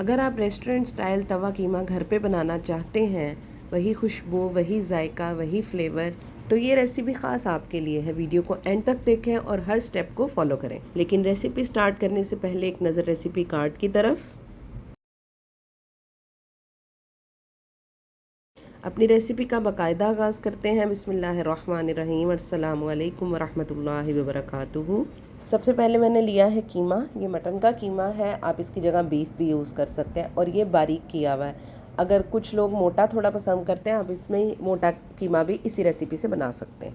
अगर आप restaurant style तवा कीमा घर पे बनाना चाहते हैं, वही खुशबू, वही जायका, वही फ्लेवर, तो ये रेसिपी ख़ास आपके लिए है। वीडियो को एंड तक देखें और हर स्टेप को फॉलो करें। लेकिन रेसिपी स्टार्ट करने से पहले एक नज़र रेसिपी कार्ड की तरफ। अपनी रेसिपी का बाकायदा आगाज़ करते हैं। बिस्मिल्लाहिर्रहमानिर्रहीम, अस्सलामु अलैकुम वरहमतुल्लाहि वबरकातुहू। सबसे पहले मैंने लिया है कीमा। ये मटन का कीमा है, आप इसकी जगह बीफ भी यूज़ कर सकते हैं और ये बारीक किया हुआ है। अगर कुछ लोग मोटा थोड़ा पसंद करते हैं, आप इसमें मोटा कीमा भी इसी रेसिपी से बना सकते हैं।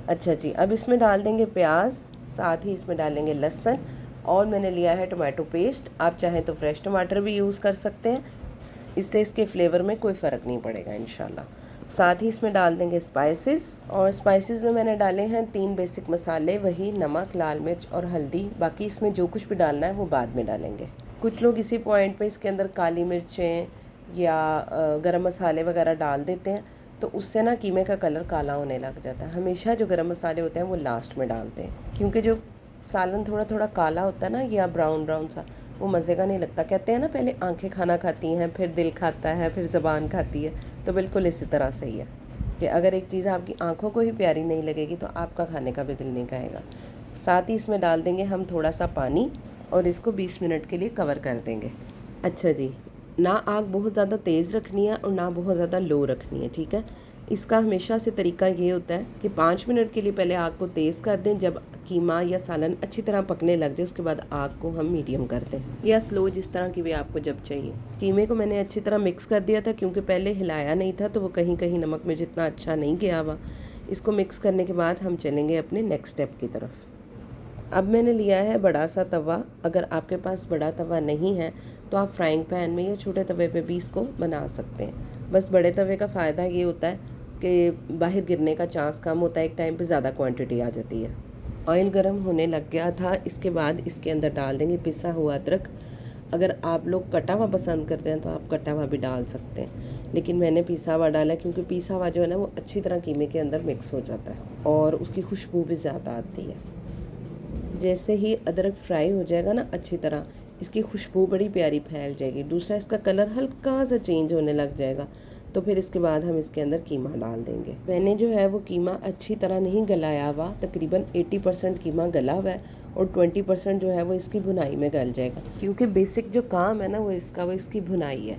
अच्छा जी, अब इसमें डाल देंगे प्याज, साथ ही इसमें डालेंगे लहसुन और मैंने लिया है टमाटो पेस्ट। आप चाहें तो फ्रेश टमाटर भी यूज़ कर सकते हैं, इससे इसके फ्लेवर में कोई फ़र्क नहीं पड़ेगा इंशाल्लाह। साथ ही इसमें डाल देंगे स्पाइसेस, और स्पाइसेस में मैंने डाले हैं 3 बेसिक मसाले, वही नमक, लाल मिर्च और हल्दी। बाकी इसमें जो कुछ भी डालना है वो बाद में डालेंगे। कुछ लोग इसी पॉइंट पे इसके अंदर काली मिर्चें या गरम मसाले वगैरह डाल देते हैं, तो उससे ना कीमे का कलर काला होने लग जाता है। हमेशा जो गरम मसाले होते हैं वो लास्ट में डालते हैं, क्योंकि जो सालन थोड़ा थोड़ा काला होता है ना, या ब्राउन ब्राउन सा, वो मज़े का नहीं लगता। कहते हैं ना, पहले आंखें खाना खाती हैं, फिर दिल खाता है, फिर ज़बान खाती है। तो बिल्कुल इसी तरह से ही है कि अगर एक चीज़ आपकी आंखों को ही प्यारी नहीं लगेगी तो आपका खाने का भी दिल नहीं कहेगा। साथ ही इसमें डाल देंगे हम थोड़ा सा पानी और इसको 20 मिनट के लिए कवर कर देंगे। अच्छा जी, ना आग बहुत ज़्यादा तेज़ रखनी है और ना बहुत ज़्यादा लो रखनी है, ठीक है। इसका हमेशा से तरीका ये होता है कि 5 मिनट के लिए पहले आग को तेज़ कर दें। जब कीमा या सालन अच्छी तरह पकने लग जाए, उसके बाद आग को हम मीडियम कर दें या स्लो, जिस तरह की भी आपको जब चाहिए। कीमे को मैंने अच्छी तरह मिक्स कर दिया था, क्योंकि पहले हिलाया नहीं था तो वो कहीं कहीं नमक में जितना अच्छा नहीं गया हुआ। इसको मिक्स करने के बाद हम चलेंगे अपने नेक्स्ट स्टेप की तरफ। अब मैंने लिया है बड़ा सा तवा। अगर आपके पास बड़ा तवा नहीं है तो आप फ्राइंग पैन में या छोटे तवे पे भी इसको बना सकते हैं। बस बड़े तवे का फ़ायदा ये होता है कि बाहर गिरने का चांस कम होता है, एक टाइम पे ज़्यादा क्वांटिटी आ जाती है। ऑयल गर्म होने लग गया था, इसके बाद इसके अंदर डाल देंगे पिसा हुआ अदरक। अगर आप लोग कटा हुआ पसंद करते हैं तो आप कटा हुआ भी डाल सकते हैं, लेकिन मैंने पिसा हुआ डाला है, क्योंकि पिसा हुआ जो है ना वो अच्छी तरह कीमे के अंदर मिक्स हो जाता है और उसकी खुशबू भी ज़्यादा आती है। जैसे ही अदरक फ्राई हो जाएगा ना अच्छी तरह, इसकी खुशबू बड़ी प्यारी फैल जाएगी। दूसरा, इसका कलर हल्का सा चेंज होने लग जाएगा, तो फिर इसके बाद हम इसके अंदर कीमा डाल देंगे। मैंने जो है वो कीमा अच्छी तरह नहीं गलाया हुआ, तकरीबन 80% कीमा गला हुआ है और 20% जो है वो इसकी भुनाई में गल जाएगा, क्योंकि बेसिक जो काम है ना वो इसकी भुनाई है।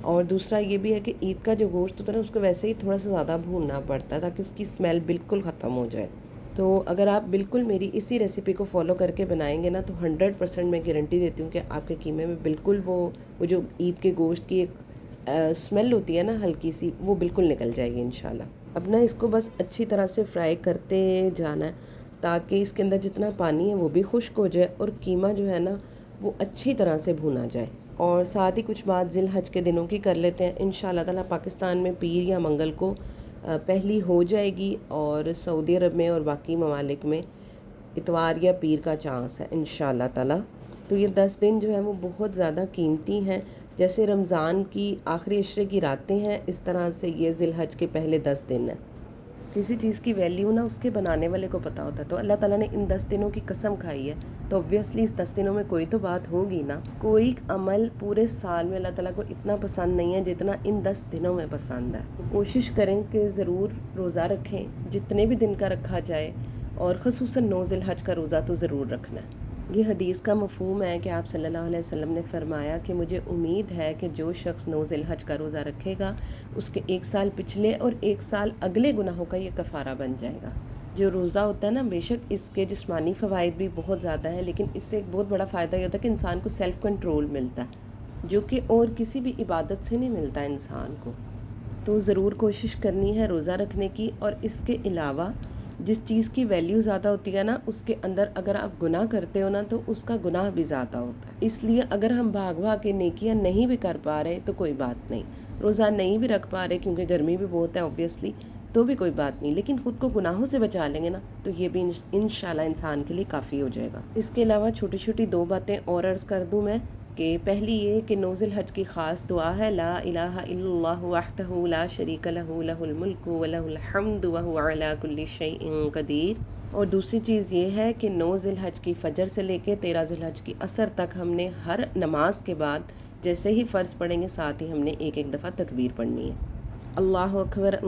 और दूसरा ये भी है कि ईद का जो गोश्त होता है ना, उसको वैसे ही थोड़ा सा ज़्यादा भूनना पड़ता है ताकि उसकी स्मेल बिल्कुल ख़त्म हो जाए। तो अगर आप बिल्कुल मेरी इसी रेसिपी को फॉलो करके बनाएंगे ना, तो 100% मैं गारंटी देती हूँ कि आपके कीमे में बिल्कुल वो जो ईद के गोश्त की एक स्मेल होती है ना हल्की सी, वो बिल्कुल निकल जाएगी इंशाल्लाह। अब ना इसको बस अच्छी तरह से फ्राई करते जाना है, ताकि इसके अंदर जितना पानी है वो भी खुश्क हो जाए और कीमा जो है ना वो अच्छी तरह से भुना जाए। और साथ ही कुछ बात ज़िल हज के दिनों की कर लेते हैं। इंशाल्लाह ताला पाकिस्तान में पीर या मंगल को पहली हो जाएगी, और सऊदी अरब में और बाकी ममालिक में इतवार या पीर का चांस है इंशाल्लाह ताला। तो ये 10 दिन जो है वो बहुत ज़्यादा कीमती हैं। जैसे रमज़ान की आखिरी अशरे की रातें हैं, इस तरह से ये ज़िलहज के पहले 10 दिन हैं। किसी चीज़ की वैल्यू ना उसके बनाने वाले को पता होता है। तो अल्लाह ताला ने इन 10 दिनों की कसम खाई है, तो ऑब्वियसली इस 10 दिनों में कोई तो बात होगी ना। कोई अमल पूरे साल में अल्लाह ताला को इतना पसंद नहीं है जितना इन 10 दिनों में पसंद है। तो कोशिश करें कि ज़रूर रोज़ा रखें, जितने भी दिन का रखा जाए, और ख़ुसूसन 9 ज़िलहज का रोज़ा तो ज़रूर रखना है। ये हदीस का मफ़हूम है कि आप सल्लल्लाहु अलैहि वसल्लम ने फ़रमाया कि मुझे उम्मीद है कि जो शख्स 9 ज़िलहज का रोज़ा रखेगा, उसके 1 साल पिछले और 1 साल अगले गुनाहों का ये कफ़ारा बन जाएगा। जो रोज़ा होता है ना, बेशक इसके जिस्मानी फ़वाइद भी बहुत ज़्यादा है, लेकिन इससे एक बहुत बड़ा फ़ायदा ये होता है कि इंसान को सेल्फ़ कंट्रोल मिलता है, जो कि और किसी भी इबादत से नहीं मिलता इंसान को। तो ज़रूर कोशिश करनी है रोज़ा रखने की। और इसके अलावा जिस चीज़ की वैल्यू ज़्यादा होती है ना, उसके अंदर अगर आप गुनाह करते हो ना, तो उसका गुनाह भी ज़्यादा होता है। इसलिए अगर हम भाग भाग के नेकियां नहीं भी कर पा रहे तो कोई बात नहीं, रोज़ा नहीं भी रख पा रहे क्योंकि गर्मी भी बहुत है ऑब्वियसली, तो भी कोई बात नहीं, लेकिन ख़ुद को गुनाहों से बचा लेंगे ना, तो ये भी इंशाल्लाह इंसान के लिए काफ़ी हो जाएगा। इसके अलावा छोटी छोटी 2 बातें और अर्ज़ कर दूँ मैं, कि पहली ये कि 9 ज़िलहज की ख़ास दुआ है, ला इलाहा इल्लल्लाहु वहदहु ला शरीका लहु लहुल मुल्कु व लहुल हम्दु व हुवा अला कुल्लि शैइन क़दीर। और दूसरी चीज़ ये है कि 9 ज़िलहज की फ़जर से लेके 13 ज़िलहज की असर तक हमने हर नमाज के बाद जैसे ही फ़र्ज़ पढ़ेंगे साथ ही हमने एक एक दफ़ा तकबीर पढ़नी है। अल्लाहु अकबर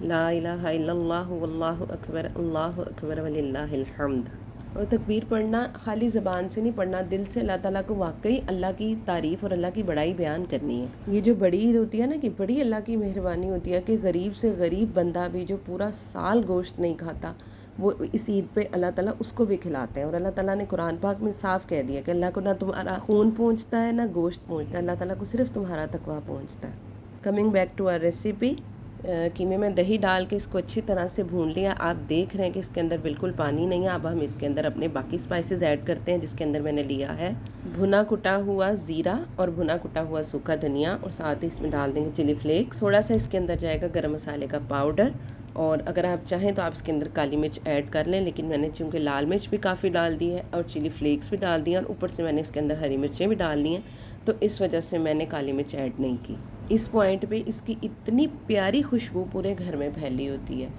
ला इलाहा इल्लल्लाहु वल्लाहु अकबर वलिल्लाहिल हम्द। और तकबीर पढ़ना खाली ज़बान से नहीं पढ़ना, दिल से अल्लाह ताला को वाकई अल्लाह की तारीफ़ और अल्लाह की बड़ाई बयान करनी है। ये जो बड़ी ईद होती है ना, कि बड़ी अल्लाह की मेहरबानी होती है कि गरीब से गरीब बंदा भी जो पूरा साल गोश्त नहीं खाता, वो इस ईद पे अल्लाह ताला उसको भी खिलाते हैं। और अल्लाह ताला ने कुरान पाक में साफ़ कह दिया कि अल्लाह को ना तुम्हारा खून पहुँचता है ना गोश्त पहुँचता है, अल्लाह ताला को सिर्फ़ तुम्हारा तकवा पहुँचता है। Coming back to our recipe, कीमे में दही डाल के इसको अच्छी तरह से भून लिया। आप देख रहे हैं कि इसके अंदर बिल्कुल पानी नहीं है। अब हम इसके अंदर अपने बाकी स्पाइसेस ऐड करते हैं, जिसके अंदर मैंने लिया है भुना कुटा हुआ ज़ीरा और भुना कुटा हुआ सूखा धनिया, और साथ ही इसमें डाल देंगे चिली फ्लेक्स। थोड़ा सा इसके अंदर जाएगा गरम मसाले का पाउडर, और अगर आप चाहें तो आप इसके अंदर काली मिर्च ऐड कर लें, लेकिन मैंने चूँकि लाल मिर्च भी काफ़ी डाल दी है और चिली फ्लेक्स भी डाल दिए और ऊपर से मैंने इसके अंदर हरी मिर्चें भी डाल ली हैं, तो इस वजह से मैंने काली मिर्च ऐड नहीं की। इस पॉइंट पे इसकी इतनी प्यारी खुशबू पूरे घर में फैली होती है।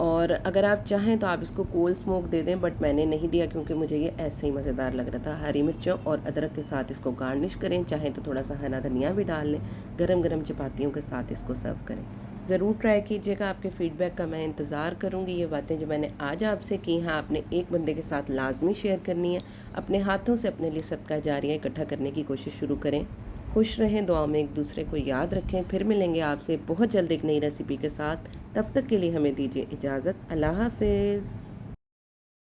और अगर आप चाहें तो आप इसको कोल्ड स्मोक दे दें, बट मैंने नहीं दिया क्योंकि मुझे ये ऐसे ही मज़ेदार लग रहा था। हरी मिर्चों और अदरक के साथ इसको गार्निश करें, चाहें तो थोड़ा सा हरा धनिया भी डाल लें। गरम गरम चपातियों के साथ इसको सर्व करें। ज़रूर ट्राई कीजिएगा, आपके फ़ीडबैक का मैं इंतज़ार करूँगी। ये बातें जो मैंने आज आपसे की हैं, आपने एक बंदे के साथ लाजमी शेयर करनी है। अपने हाथों से अपने लिए सदका जारिया इकट्ठा करने की कोशिश शुरू करें। खुश रहें, दुआ में एक दूसरे को याद रखें। फिर मिलेंगे आपसे बहुत जल्द एक नई रेसिपी के साथ। तब तक के लिए हमें दीजिए इजाज़त। अल्लाह हाफ़िज़।